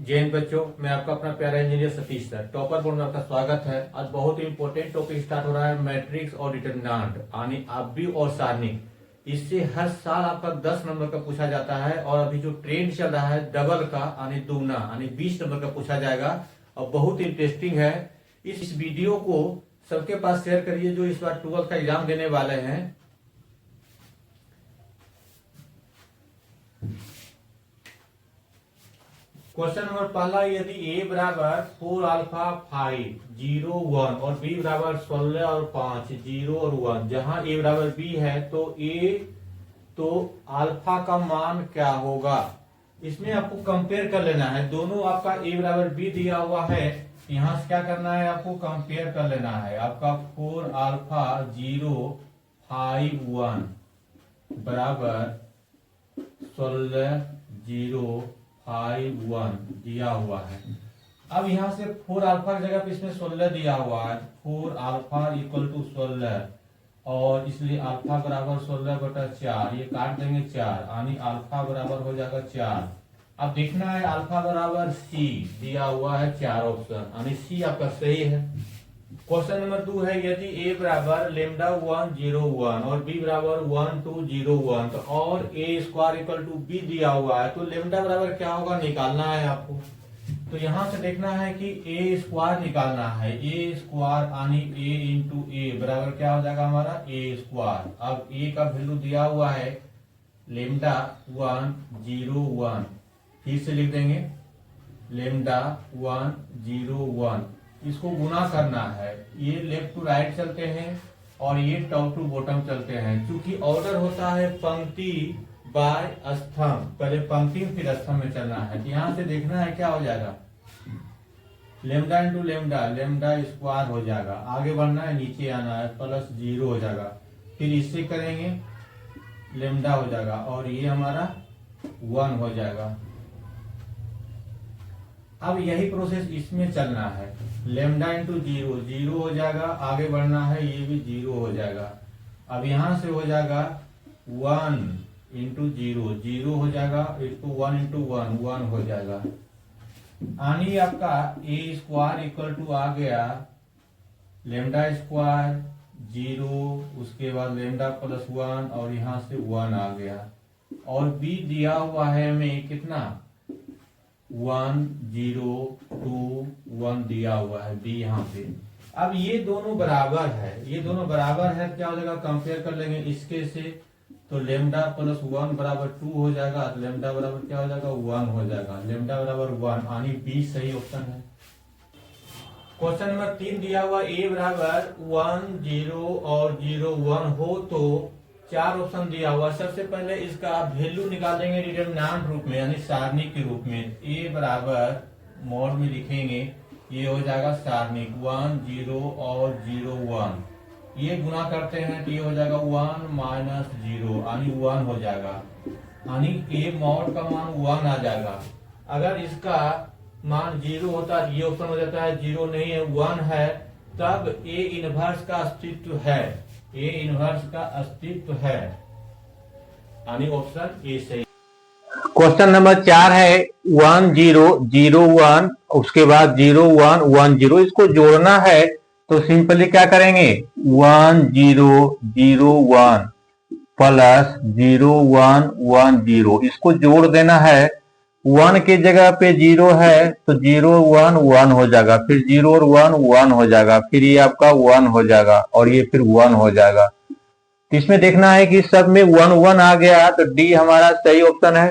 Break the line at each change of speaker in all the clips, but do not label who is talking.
जय हिंद बच्चों, मैं आपका अपना प्यारा engineer Satish sir topper board में आपका स्वागत है। आज बहुत ही इंपॉर्टेंट टॉपिक स्टार्ट हो रहा है, मैट्रिक्स और डिटरमिनेंट यानी अवयवी और सारणिक। इससे हर साल आपका 10 नंबर का पूछा जाता है और अभी जो ट्रेंड चल रहा है डबल का यानी दुगना यानी 20 नंबर का पूछा जाएगा और बहुत इंटरेस्टिंग है। इस वीडियो को सबके पास शेयर करिए जो इस बार 12 का एग्जाम देने वाले हैं। क्वेश्चन नंबर पहला, यदि a बराबर 4 अल्फा 5 0 1 और b बराबर 16 और 5 0 और 1, जहां a बराबर b है तो अल्फा का मान क्या होगा। इसमें आपको कंपेयर कर लेना है। दोनों आपका a बराबर b दिया हुआ है, यहां से क्या करना है, आपको कंपेयर कर लेना है। आपका 4 अल्फा 0 5 1 बराबर 16 0 5 1 दिया हुआ है। अब यहां से 4 अल्फा की जगह पे इसमें 16 दिया हुआ है, 4 अल्फा इक्वल टू 16 और इसलिए अल्फा बराबर 16/4, ये काट देंगे 4 यानी अल्फा बराबर हो जाएगा 4। अब देखना है अल्फा बराबर सी दिया हुआ है 4 ऑप्शन यानी सी आपका सही है। क्वेश्चन नंबर 2 है, यदि a बराबर लेमडा 1 0 1 और b बराबर 1 2 0 1 तो और a square equal to b दिया हुआ है तो लेमडा बराबर क्या होगा निकालना है आपको। तो यहां से देखना है कि a स्क्वायर निकालना है। a स्क्वायर यानी a इंटू ए बराबर क्या हो जाएगा हमारा a स्क्वायर। अब a का वैल्यू दिया हुआ है लेमडा 1 0 1, फिर से लिख देंगे लेमडा 1 0 1, इसको गुना करना है। ये लेफ्ट टू राइट चलते हैं और ये टॉप टू बॉटम चलते हैं। चूंकि ऑर्डर होता है पंक्ति बाय स्तंभ, पहले पंक्ति फिर स्तंभ में चलना है। तो यहां से देखना है क्या हो जाएगा, lambda into lambda, lambda square हो जाएगा। आगे बढ़ना है, नीचे आना है, प्लस 0 हो जाएगा। फिर इससे करेंगे लेमडा हो जाएगा और ये हमारा 1 हो जाएगा। अब यही प्रोसेस इसमें चलना है, लेमडा इंटू 0 0 हो जाएगा। आगे बढ़ना है, ये भी 0 हो जाएगा। अब यहां से हो जाएगा 1 इंटू 0 0 हो जाएगा, इसको 1 इंटू 1 1 हो जाएगा। यानी आपका a स्क्वायर इक्वल टू आ गया लेमडा स्क्वायर 0, उसके बाद लेमडा प्लस 1 और यहां से 1 आ गया। और b दिया हुआ है हमें कितना 1 0 2 1 दिया हुआ है b यहाँ पे। अब ये दोनों बराबर है, ये दोनों बराबर है, क्या हो जाएगा कंपेयर कर लेंगे इसके से तो लेमडा प्लस 1 बराबर 2 हो जाएगा। तो लेमडा बराबर क्या हो जाएगा 1 हो जाएगा। लेमडा बराबर 1 यानी b सही ऑप्शन है। क्वेश्चन नंबर 3 दिया हुआ a बराबर 1 0 और 0 1 हो तो 4 ऑप्शन दिया हुआ। सबसे पहले इसका वैल्यू निकाल देंगे डिटरमिनेंट रूप में यानी सारणिक के रूप में। a बराबर मोड में लिखेंगे, ये हो जाएगा सारणिक 1 0 और 0 1, ये गुना करते हैं तो ये हो जाएगा 1 माइनस 0 यानी 1 हो जाएगा। यानी a मॉड का मान 1 आ जाएगा। अगर इसका मान 0 होता है, ये ऑप्शन हो जाता है 0 नहीं है 1 है, तब a इनवर्स का अस्तित्व है, ए इनवर्स का अस्तित्व है यानी ऑप्शन ए सही। क्वेश्चन नंबर 4 है 1 0 0 1, उसके बाद 0 1 1 0, इसको जोड़ना है तो सिंपली क्या करेंगे 1 0 0 1 प्लस 0 1 1 0, इसको जोड़ देना है। 1 की जगह पे 0 है तो 0 1 1 हो जाएगा, फिर 0 और 1 1 हो जाएगा, फिर ये आपका 1 हो जाएगा और ये फिर 1 हो जाएगा। तो इसमें देखना है कि सब में 1 1 आ गया तो डी हमारा सही ऑप्शन है।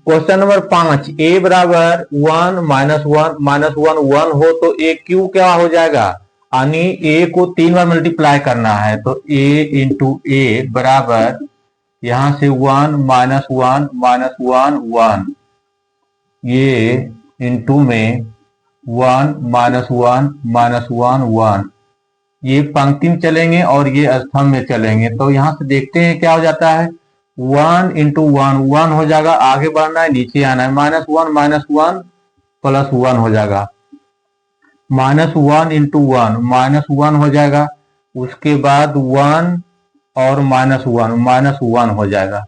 क्वेश्चन नंबर 5, a बराबर 1 माइनस 1 1 हो तो a क्यू क्या हो जाएगा, यानी a को 3 बार मल्टीप्लाई करना है तो a इंटू ए बराबर यहां से 1 माइनस 1 1 ये इंटू में 1 माइनस 1 1, ये पंक्ति में चलेंगे और ये स्तंभ में चलेंगे। तो यहां से देखते हैं क्या हो जाता है 1 इंटू 1 1 हो जाएगा। आगे बढ़ना है, नीचे आना है, माइनस 1 प्लस 1 हो जाएगा। माइनस 1 इंटू 1 1 हो जाएगा, उसके बाद 1 और माइनस 1 हो जाएगा।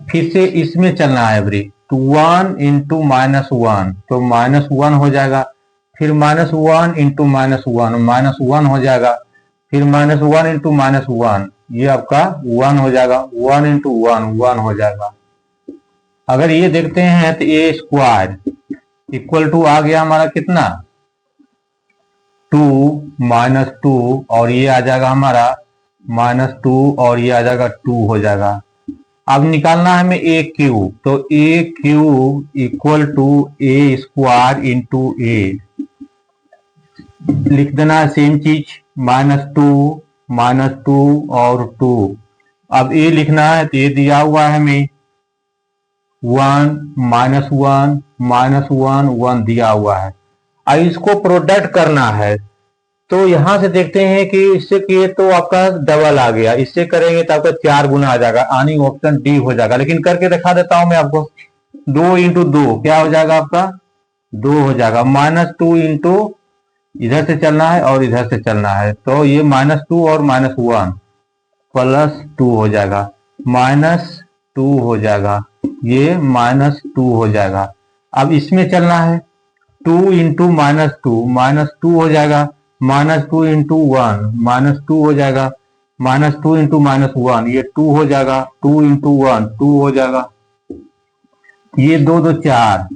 फिर से इसमें चलना है एवरी, तो 1 इंटू -1 तो -1 हो जाएगा, फिर -1 इंटू -1 हो जाएगा, फिर -1 इंटू -1 ये आपका 1 हो जाएगा, 1 इंटू 1 हो जाएगा। अगर ये देखते हैं तो ए स्क्वायर इक्वल टू आ गया हमारा कितना 2 -2 और ये आ जाएगा हमारा -2 और ये आ जाएगा 2 हो जाएगा। अब निकालना है हमें ए क्यूब, तो a cube equal to a square into a, लिख देना है सेम चीज -2 और 2। अब ए लिखना है तो ये दिया हुआ है हमें 1 -1 दिया हुआ है। अब इसको प्रोडक्ट करना है तो यहां से देखते हैं कि इससे किए तो आपका डबल आ गया, इससे करेंगे तो आपका 4 गुना आ जाएगा, आनी ऑप्शन डी हो जाएगा। लेकिन करके दिखा देता हूं मैं आपको, 2 इंटू 2 क्या हो जाएगा आपका 2 हो जाएगा, -2 इंटू इधर से चलना है और इधर से चलना है तो ये -2 और -1 +2 हो जाएगा, -2 हो जाएगा, ये -2 हो जाएगा। अब इसमें चलना है 2 इंटू -2 हो जाएगा, -2 इंटू 1 -2 हो जाएगा, -2 इंटू -1 ये 2 हो जाएगा, 2 इंटू 1 2 हो जाएगा, ये 2 2 4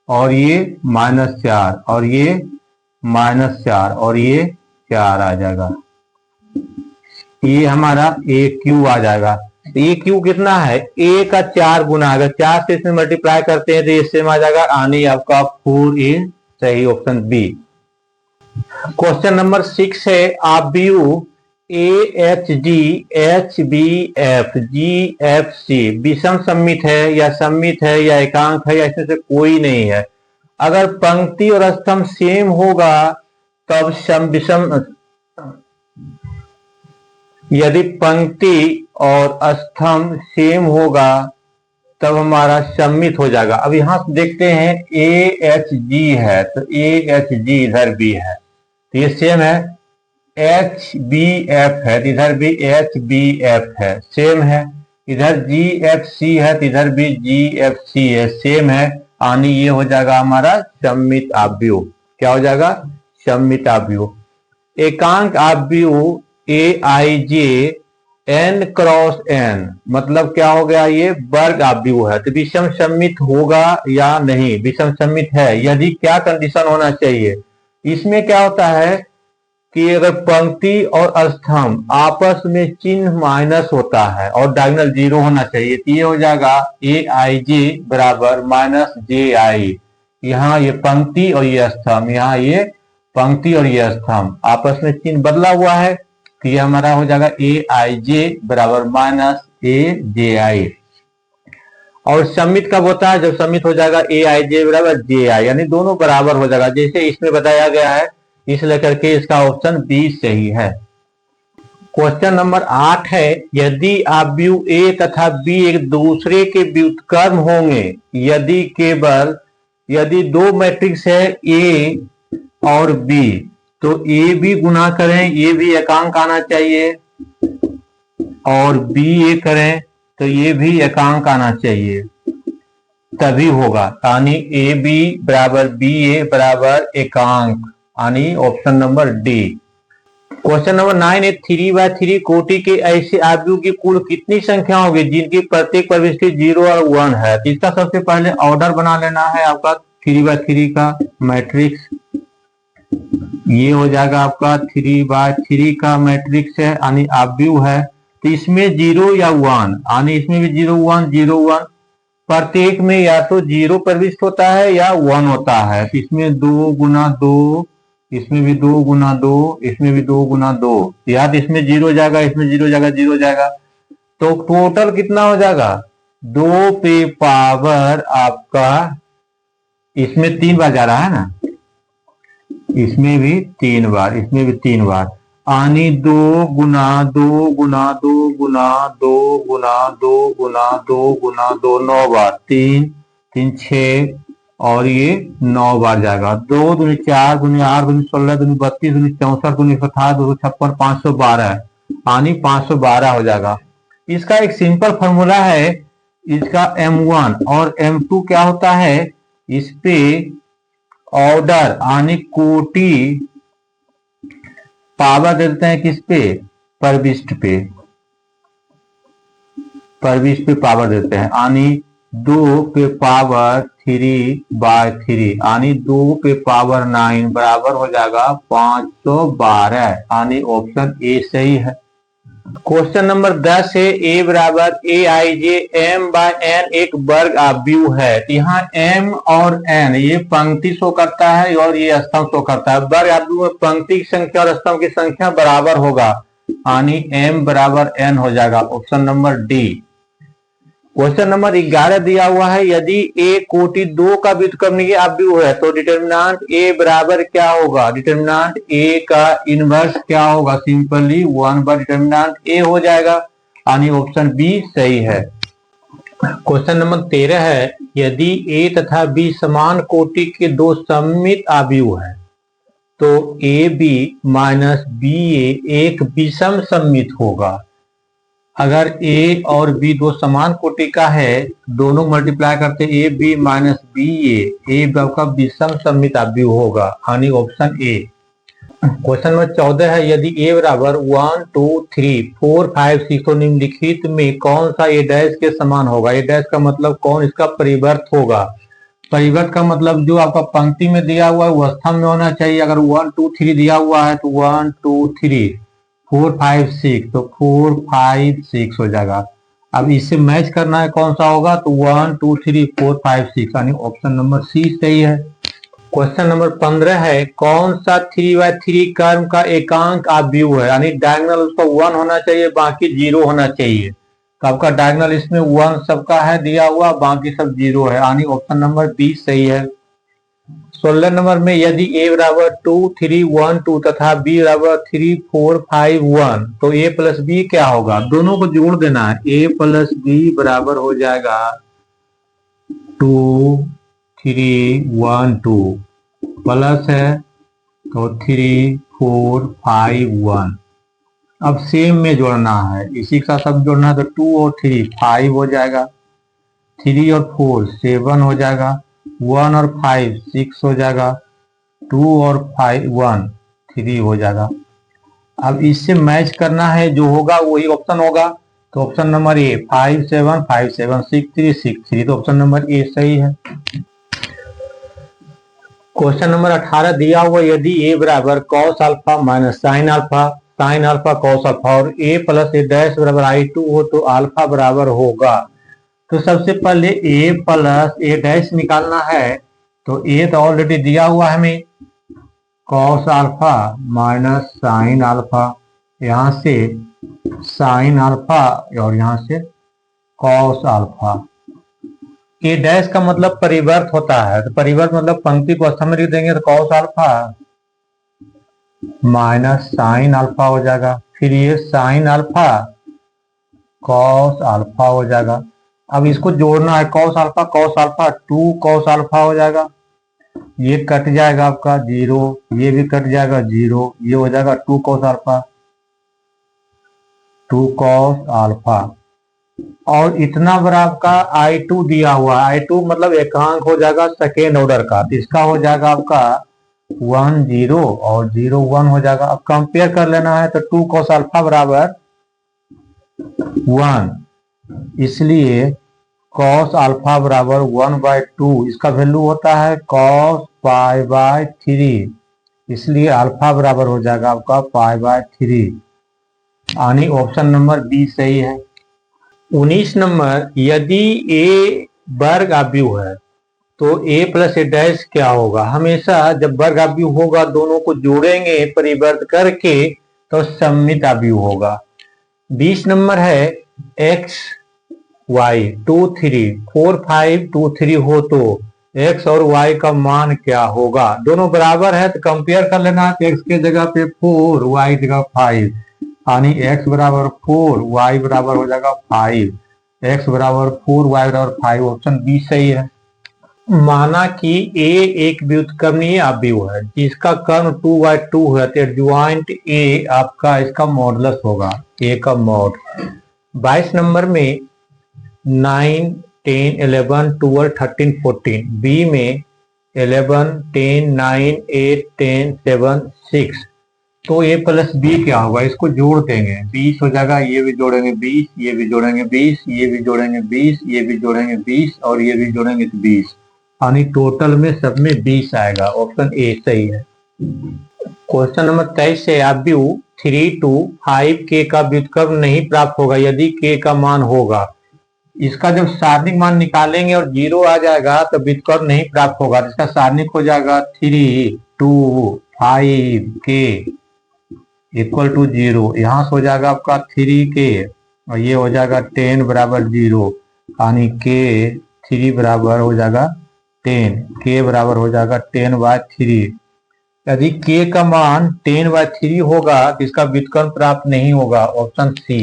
और ये -4 और ये -4 और ये 4 आ जाएगा। ये हमारा ए क्यू आ जाएगा। ए क्यू कितना है, ए का 4 गुना, अगर 4 से इसमें मल्टीप्लाई करते हैं तो इससे आ जाएगा आनी आपका 4a, सही ऑप्शन बी। क्वेश्चन नंबर 6 है, आप व्यू AHG HBF GFC विषम सममित है या सममित है या एकांक है या इसमें से कोई नहीं है। अगर पंक्ति और स्तंभ सेम होगा तब विषम, यदि पंक्ति और स्तंभ सेम होगा तब हमारा सममित हो जाएगा। अब यहां से देखते हैं AHG है तो AHG इधर भी है तो ये सेम है, HBF है तो इधर भी HBF है सेम है, इधर GFC है तो इधर भी GFC है सेम है, आनी ये हो जाएगा हमारा सममित आव्यूह। क्या हो जाएगा, सममित आव्यूह। एकांक आव्यूह AIJ n क्रॉस n मतलब क्या हो गया, ये वर्ग आव्यूह है तो विषम सममित होगा या नहीं, विषम सममित है यदि क्या कंडीशन होना चाहिए। इसमें क्या होता है कि अगर पंक्ति और स्तंभ आपस में चिन्ह माइनस होता है और डायगोनल 0 होना चाहिए तो ये हो जाएगा AIJ बराबर -JI। यहाँ ये पंक्ति और ये स्तंभ, यहाँ ये पंक्ति और ये स्तंभ आपस में चिन्ह बदला हुआ है तो ये हमारा हो जाएगा AIJ बराबर -AJI। और सममित कब होता है, जब सममित हो जाएगा AIJ बराबर JI, यानी दोनों बराबर हो जाएगा जैसे इसमें बताया गया है, इसलिए करके इसका ऑप्शन बी सही है। क्वेश्चन नंबर 8 है, यदि आव्यूह A तथा B एक दूसरे के व्युत्क्रम होंगे, यदि केवल यदि दो मैट्रिक्स है A और B तो A भी गुना करें, ये भी एकांक आना चाहिए और B A करें तो ये भी एकांक आना चाहिए तभी होगा, यानी AB बराबर BA बराबर एकांक, यानी option number D. Question number 9 है, 3/3 कोटि के ऐसे आव्यूह की कुल कितनी संख्या होगी जिनकी प्रत्येक प्रविष्टि 0 और 1 है। तो इसका सबसे पहले ऑर्डर बना लेना है आपका 3/3 का मैट्रिक्स, ये हो जाएगा आपका 3/3 का मैट्रिक्स है यानी आव्यूह है तो इसमें 0 या 1, यानी इसमें भी 0 1 प्रत्येक में या तो 0 प्रविष्ट होता है या 1 होता है तो इसमें 2 गुना 2, इसमें भी 2 गुना 2, इसमें भी 2 गुना 2, या तो इसमें 0 जाएगा, इसमें 0 जाएगा, 0 जाएगा तो टोटल कितना हो जाएगा 2 पे पावर आपका, इसमें 3 बार जा रहा है ना, इसमें भी 3 बार, इसमें भी 3 बार, यानी 2 गुना 2 गुना 2 गुना 2 गुना 2 गुना 2 गुना 2 9 बार, 3 3 6 और ये 9 बार जाएगा, 2 दूनी 4 दूनी 8 दूनी 16 दूनी 32 दूनी 64 दूनी 158 256 512 यानी 512 हो जाएगा। इसका एक सिंपल फॉर्मूला है, इसका M1 और M2 क्या होता है, इस पे ऑर्डर यानी कोटि पावर देते हैं, किस पे, प्रविष्ट पे, प्रविष्ट पे पावर देते हैं, यानी 2 पे पावर 3/3 यानी 2 पे पावर 9 बराबर हो जाएगा 512, यानी ऑप्शन ए सही है। क्वेश्चन नंबर 10 है, ए बराबर ए आई जे एम बाय एन एक वर्ग आव्यूह है। तो यहाँ एम और एन ये पंक्ति शो करता है और ये स्तंभ शो करता है। वर्ग आव्यूह में पंक्ति की संख्या और स्तंभ की संख्या बराबर होगा, यानी एम बराबर एन हो जाएगा, option number D. Question number 11 दिया हुआ है, यदि ए कोटि 2 का व्युत्क्रमणीय आव्यूह है तो डिटर्मिनेंट ए बराबर क्या होगा, डिटर्मिनेंट ए का इनवर्स क्या होगा, सिंपली 1/डिटर्मिनेंट ए हो जाएगा, यानी ऑप्शन बी सही है। क्वेश्चन नंबर 13 है, यदि ए तथा बी समान कोटि के दो सममित आव्यूह है तो ए बी माइनस बी ए एक विषम सममित होगा। अगर ए और बी दो समान कोटि का है, दोनों मल्टीप्लाई करते ए बी माइनस बी ए का विषम सममित आव्यूह होगा, यानी ऑप्शन ए। क्वेश्चन नंबर 14 है, यदि ए बराबर 1 2 3 4 5 6 तो निम्नलिखित में कौन सा ए डैश के समान होगा। ए डैश का मतलब कौन इसका परिवर्त होगा। परिवर्त का मतलब जो आपका पंक्ति में दिया हुआ है वो स्तंभ में होना चाहिए। अगर 1 2 3 दिया हुआ है तो 1 2 3 4 5 6 तो 4 5 6 हो जाएगा। अब इससे मैच करना है कौन सा होगा, तो 1 2 3 4 5 6 यानी ऑप्शन नंबर सी सही है। क्वेश्चन नंबर 15 है, कौन सा 3/3 कर्म का एकांक आव्यूह है, यानी डायगोनल उसका 1 होना चाहिए, बाकी 0 होना चाहिए। तो आपका डायगोनल इसमें 1 सबका है दिया हुआ, बाकी सब 0 है, यानी ऑप्शन नंबर बी सही है। 16 नंबर में, यदि a बराबर 2 3 1 2 तथा b बराबर 3 4 5 1 तो a प्लस बी क्या होगा, दोनों को जोड़ देना है। a प्लस बी बराबर हो जाएगा 2 3 1 2 प्लस है तो 3 4 5 1। अब सेम में जोड़ना है, इसी का सब जोड़ना है, तो 2 और 3 5 हो जाएगा, 3 और 4 7 हो जाएगा, 1 और 5 6 हो जाएगा, 2 और 5 1 3 हो जाएगा। अब इससे मैच करना है, जो होगा वही ऑप्शन होगा, तो ऑप्शन नंबर ए 5 7 5 7 6 3 6 3 तो ऑप्शन नंबर ए सही है। क्वेश्चन नंबर 18 दिया हुआ, यदि ए बराबर cos alpha minus sine alpha cos alpha और ए प्लस ए डैश बराबर I2 हो तो अल्फा बराबर होगा। तो सबसे पहले ए प्लस ए डैश निकालना है, तो ए तो ऑलरेडी दिया हुआ है हमें, cos alpha minus sine alpha, यहाँ से साइन अल्फा और यहाँ से कॉस अल्फा। ए डैश का मतलब परिवर्त होता है, तो परिवर्त मतलब पंक्ति को स्तंभ में लिख देंगे, तो cos alpha minus sine alpha हो जाएगा, फिर ये साइन अल्फा कॉस अल्फा हो जाएगा। अब इसको जोड़ना है, कॉस अल्फा 2 कॉस अल्फा हो जाएगा, ये कट जाएगा आपका 0, ये भी कट जाएगा 0, ये हो जाएगा 2 कॉस अल्फा और इतना बड़ा आपका I2 दिया हुआ है। I2 मतलब एकांक हो जाएगा सेकेंड ऑर्डर का, इसका हो जाएगा आपका 1 0 और 0 1 हो जाएगा। अब कंपेयर कर लेना है, तो 2 कॉस अल्फा बराबर 1, इसलिए कॉस अल्फा बराबर 1/2, इसका वैल्यू होता है कॉस π/3, इसलिए अल्फा बराबर हो जाएगा आपका π/3, यानी ऑप्शन नंबर बी सही है। 19 नंबर, यदि ए वर्ग आव्यूह है तो ए प्लस ए डैश क्या होगा। हमेशा जब वर्ग आव्यूह होगा दोनों को जोड़ेंगे परिवर्त करके तो सममित आव्यूह होगा। 20 नंबर है, x y 2 3 4 5 2 3 हो तो x और y का मान क्या होगा। दोनों बराबर है तो कंपेयर कर लेना है, तो x के जगह पे 4 y की जगह 5, यानी x बराबर 4 y बराबर हो जाएगा 5, x बराबर 4 y बराबर 5, ऑप्शन बी सही है। माना कि a एक व्युत्क्रमणीय आव्यूह है जिसका कर्म 2/2 है, तो एडजॉइंट a आपका इसका मॉडुलस होगा, a का मॉड। 22 नंबर में,
9 10 11 12 13 14, बी में 11 10 9 8 10 7 6। तो ए प्लस बी क्या होगा, इसको जोड़ देंगे 20 हो जाएगा, ये भी जोड़ेंगे 20, ये भी जोड़ेंगे 20, ये भी जोड़ेंगे 20, ये भी जोड़ेंगे 20 और ये भी जोड़ेंगे 20, यानी टोटल में सब में 20 आएगा। ऑप्शन ए सही है। क्वेश्चन नंबर 23 से आप व्यू 3 to 5 के का व्युत्क्रम नहीं प्राप्त होगा यदि के का मान होगा। इसका जब सारणिक मान निकालेंगे और 0 आ जाएगा तो व्युत्क्रम नहीं प्राप्त होगा। इसका सारणिक हो जाएगा 3 2 5 के इक्वल टू 0। यहाँ से हो जाएगा आपका 3 के और ये हो जाएगा 10 बराबर 0, यानी के 3 बराबर हो जाएगा 10, के बराबर हो जाएगा 10/3। यदि के का मान 10/3 होगा तो इसका व्युत्क्रम प्राप्त नहीं होगा। Option C.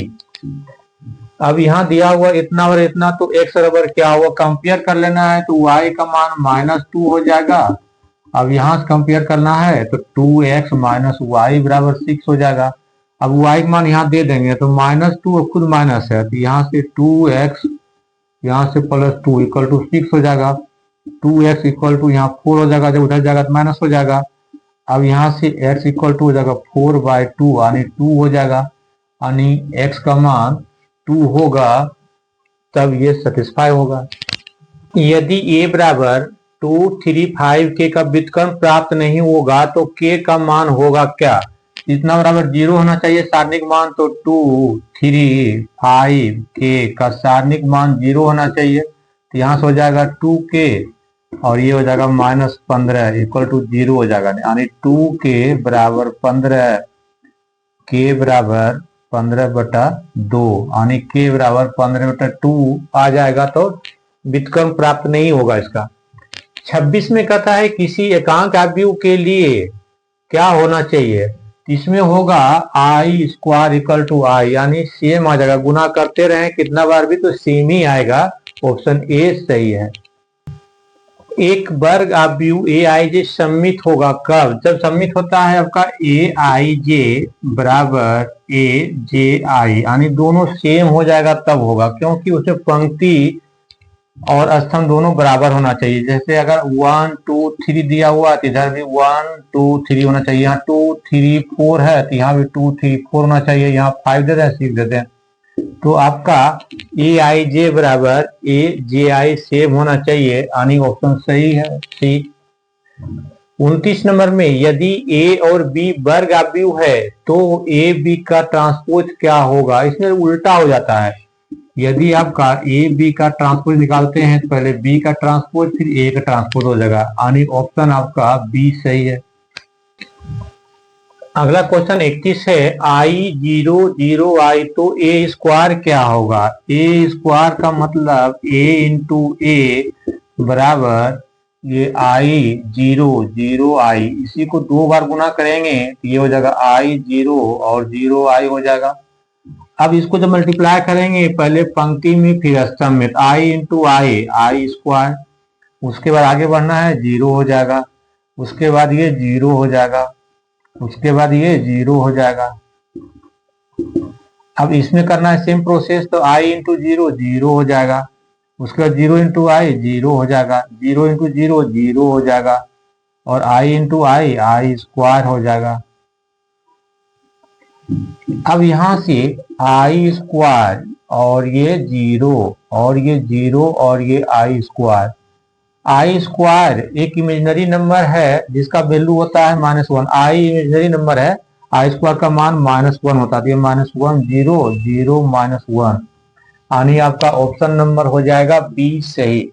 अब यहाँ दिया हुआ इतना और इतना, तो x बराबर क्या होगा, कंपेयर कर लेना है तो y का मान -2 हो जाएगा। अब यहाँ से कंपेयर करना है तो 2x - y बराबर 6 हो जाएगा। अब y का मान यहाँ दे देंगे तो -2 खुद माइनस है, तो यहाँ से 2x यहाँ से +2 इक्वल टू 6 हो जाएगा। 2x इक्वल टू यहाँ 4 हो जाएगा, जब उधर जाएगा तो माइनस हो जाएगा। अब यहाँ से x इक्वल टू हो जाएगा 4/2 यानी 2 हो जाएगा, यानी x का मान 2 होगा तब ये सेटिस्फाई होगा। यदि a बराबर 2 3 5 के का व्युत्क्रम प्राप्त नहीं होगा तो k का मान होगा क्या। इतना बराबर 0 होना चाहिए सारणिक मान, तो 2 3 5 के का सारणिक मान 0 होना चाहिए। तो यहाँ से हो जाएगा 2k और ये हो जाएगा -15 इक्वल टू 0 हो जाएगा, यानी 2k बराबर 15, k बराबर 15/2 यानी k बराबर 15/2 आ जाएगा, तो व्युत्क्रम प्राप्त नहीं होगा इसका। 26 में कहता है किसी एकांक आव्यूह के लिए क्या होना चाहिए, इसमें होगा आई स्क्वायर इक्वल टू आई, यानी सेम आ जाएगा, गुना करते रहे कितना बार भी तो सेम ही आएगा। ऑप्शन ए सही है। एक वर्ग आव्यूह ए आई जे सम्मित होगा कब, जब सम्मित होता है आपका ए आई जे बराबर ए जे आई, यानी दोनों सेम हो जाएगा तब होगा, क्योंकि उसे पंक्ति और स्तंभ दोनों बराबर होना चाहिए। जैसे अगर 1 2 3 दिया हुआ तो इधर भी 1 2 3 होना चाहिए, यहाँ 2 3 4 है तो यहाँ भी 2 3 4 होना चाहिए, यहाँ 5 देते हैं 6 देते हैं। तो आपका ए आई जे बराबर ए जे आई सेम होना चाहिए, यानी ऑप्शन सही है सी। 29 नंबर में यदि ए और बी वर्ग आव्यूह है तो ए बी का ट्रांसपोज क्या होगा, इसमें उल्टा हो जाता है। यदि आपका ए बी का ट्रांसपोज निकालते हैं तो पहले बी का ट्रांसपोज फिर ए का ट्रांसपोज हो जाएगा, यानी ऑप्शन आपका बी सही है। अगला क्वेश्चन 31 है I 0 0 I, तो ए स्क्वायर क्या होगा। ए स्क्वायर का मतलब a इंटू ए बराबर ये I 0 0 I, इसी को 2 बार गुना करेंगे तो ये हो जाएगा I 0 और 0 I हो जाएगा। अब इसको जब मल्टीप्लाई करेंगे पहले पंक्ति में फिर स्तंभ में, I इंटू आई स्क्वायर, उसके बाद आगे बढ़ना है 0 हो जाएगा, उसके बाद ये 0 हो जाएगा, उसके बाद ये 0 हो जाएगा। अब इसमें करना है सेम प्रोसेस, तो I इंटू 0 0 हो जाएगा, उसके बाद 0 इंटू आई 0 हो जाएगा, 0 इंटू 0 0 हो जाएगा और I इंटू आई स्क्वायर हो जाएगा। अब यहां से आई स्क्वायर और ये 0 और ये 0 और ये आई स्क्वायर, आई स्क्वायर एक इमेजिनरी नंबर है जिसका वैल्यू होता है -1, आई इमेजिनरी नंबर है, आई स्क्वायर का मान -1 होता है, -1 0 0 -1, यानी आपका ऑप्शन नंबर हो जाएगा बी सही।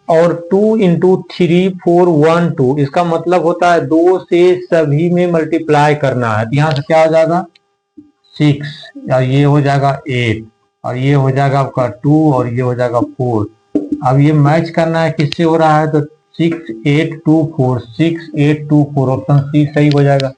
और 2 इंटू 3 4 1 2, इसका मतलब होता है 2 से सभी में मल्टीप्लाई करना है, यहाँ से क्या हो जाएगा 6 और ये हो जाएगा 8 और ये हो जाएगा आपका 2 और ये हो जाएगा 4। अब ये मैच करना है किससे हो रहा है, तो 6 8 2 4 6 8 2 4, ऑप्शन सी सही हो जाएगा।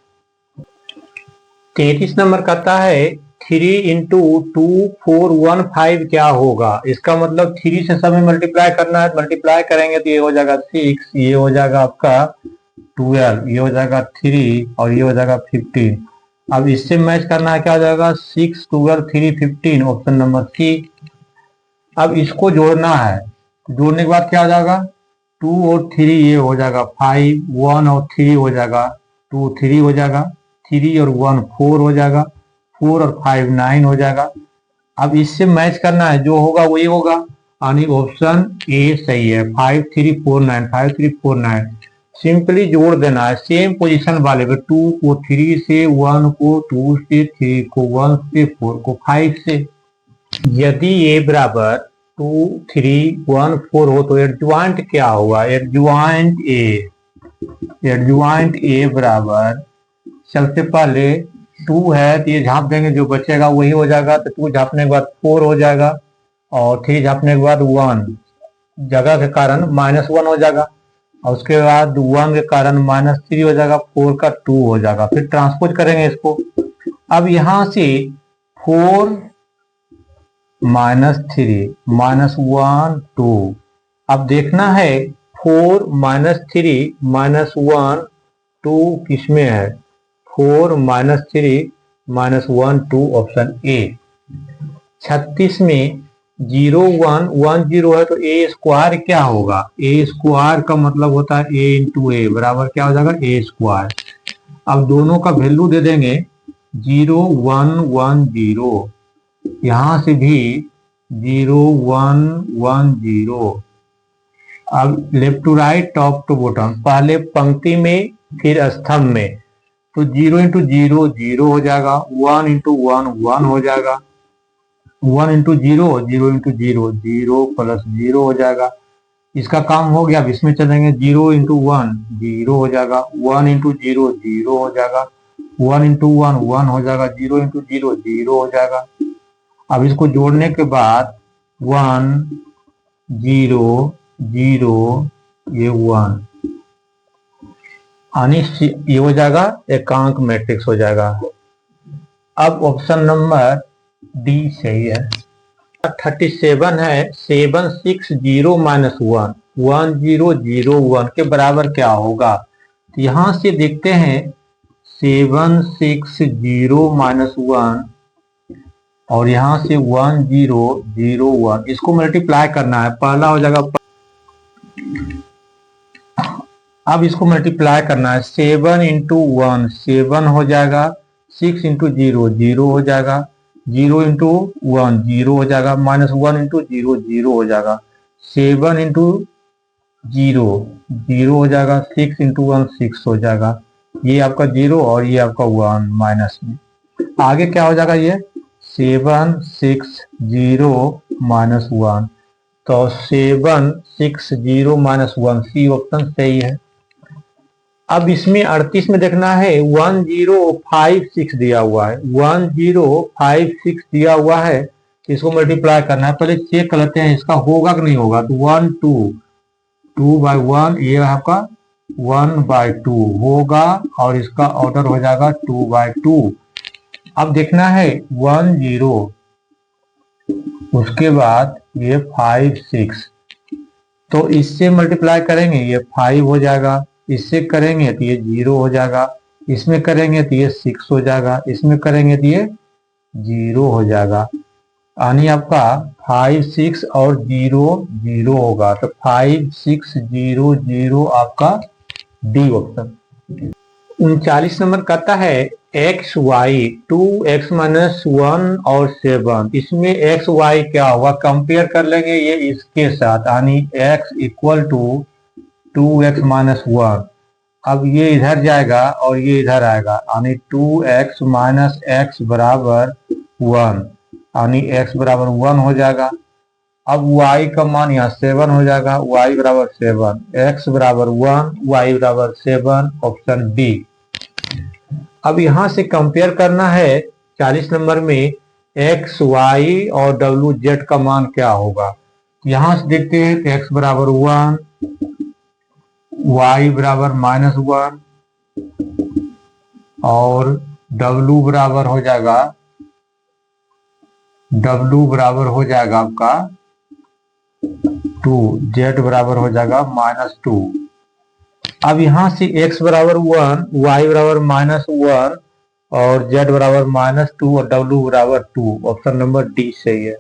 33 नंबर कहता है 3 इंटू 2 4 1 5 क्या होगा, इसका मतलब 3 से सब में मल्टीप्लाई करना है, मल्टीप्लाई करेंगे तो ये हो जाएगा 6, ये हो जाएगा आपका 12, ये हो जाएगा 3 और ये हो जाएगा 15। अब इससे मैच करना है क्या हो जाएगा 6 12 3 15, ऑप्शन नंबर सी। अब इसको जोड़ना है, जोड़ने के बाद क्या हो जाएगा, 2 और 3 ये हो जाएगा 5, 1 और 3 हो जाएगा 2 3 हो जाएगा, 3 और 1 4 हो जाएगा, 4 और 5 9 हो जाएगा। अब इससे मैच करना है, जो होगा वही होगा, यानी ऑप्शन ए सही है। 5 3 4 9, 5 3 4 9 सिंपली जोड़ देना है सेम पोजीशन वाले पे, 2 को 3 से, 1 को 2 से, 3 को 1 से, 4 को 5 से। यदि ए बराबर 2 3 1 4 हो तो एडजॉइंट क्या होगा, एडजॉइंट ए बराबर, सबसे पहले 2 है तो ये झाँप देंगे, जो बचेगा वही हो जाएगा, तो 2 झाँपने के बाद 4 हो जाएगा और 3 झाँपने के बाद 1 जगह के कारण -1 हो जाएगा और उसके बाद 1 के कारण -3 हो जाएगा, 4 का 2 हो जाएगा। फिर ट्रांसपोज करेंगे इसको। अब यहां से 4 -3 -1 2, अब देखना है 4 -3 -1 2 किसमें है, 4 -3 -1 2 ऑप्शन ए। 36 में 0 1 1 0 है तो ए स्क्वायर क्या होगा, ए स्क्वायर का मतलब होता है ए इंटू ए बराबर क्या हो जाएगा, ए स्क्वायर। अब दोनों का वैल्यू दे देंगे 0 1 1 0, यहां से भी 0 1 1 0। अब left to right top to bottom, पहले पंक्ति में फिर स्तंभ में, तो 0 इंटू 0 0 हो जाएगा, 1 इंटू 1 1 हो जाएगा, 1 इंटू 0 0 इंटू 0 0 प्लस 0 हो जाएगा। इसका काम हो गया। अब इसमें चलेंगे 0 इंटू 1 0 हो जाएगा, 1 इंटू 0 0 हो जाएगा, 1 इंटू 1 1 हो जाएगा, 0 इंटू 0 0 हो जाएगा। अब इसको जोड़ने के बाद 1 0 0 ये 1 यानी ये हो जाएगा एकांक मैट्रिक्स हो जाएगा। अब ऑप्शन नंबर डी सही है। 37 है 7 6 0 -1 1 0 0 1 के बराबर क्या होगा, तो यहां से देखते हैं 7 6 0 -1 और यहां से 1 0 0 1, इसको मल्टीप्लाई करना है, पहला हो जाएगा। अब इसको मल्टीप्लाई करना है, 7 इंटू 1 7 हो जाएगा, 6 इंटू 0 0 हो जाएगा, 0 इंटू 1 0 हो जाएगा, -1 इंटू 0 0 हो जाएगा, 7 इंटू 0 0 हो जाएगा, 6 इंटू 1 6 हो जाएगा, ये आपका 0 और ये आपका 1 माइनस में। आगे क्या हो जाएगा, ये 7 6 0 -1, तो 7 6 0 -1 सी ऑप्शन सही है। अब इसमें 38 में देखना है 1 0 5 6 दिया हुआ है, 1 0 5 6 दिया हुआ है, इसको मल्टीप्लाई करना है। पहले चेक कर लेते हैं इसका होगा कि नहीं होगा, तो 1 2 2 बाई 1 ये आपका 1 बाई 2 होगा और इसका ऑर्डर हो जाएगा 2 बाई 2। अब देखना है 1 0 उसके बाद ये 5 6, तो इससे मल्टीप्लाई करेंगे ये 5 हो जाएगा, इससे करेंगे तो ये 0 हो जाएगा, इसमें करेंगे तो ये 6 हो जाएगा, इसमें करेंगे तो ये 0 हो जाएगा, यानी आपका 5 6 और 0 0 होगा, तो 5 6 0 0 आपका डी ऑप्शन। 39 नंबर कहता है एक्स वाई 2x -1 और 7, इसमें एक्स वाई क्या होगा, कंपेयर कर लेंगे ये इसके साथ, यानी x इक्वल टू 2x -1। अब ये इधर जाएगा और ये इधर आएगा, यानी 2x -x बराबर 1, यानी x बराबर 1 हो जाएगा। अब y का मान यहाँ 7 हो जाएगा, y बराबर 7, x बराबर 1 y बराबर 7 ऑप्शन डी। अब यहाँ से कंपेयर करना है 40 नंबर में x y और w z का मान क्या होगा, यहाँ से देखते हैं x बराबर 1 y बराबर -1 और w बराबर हो जाएगा आपका 2, z बराबर हो जाएगा -2। अब यहाँ से x बराबर 1 y बराबर -1 और z बराबर -2 और w बराबर 2, ऑप्शन नंबर डी सही है।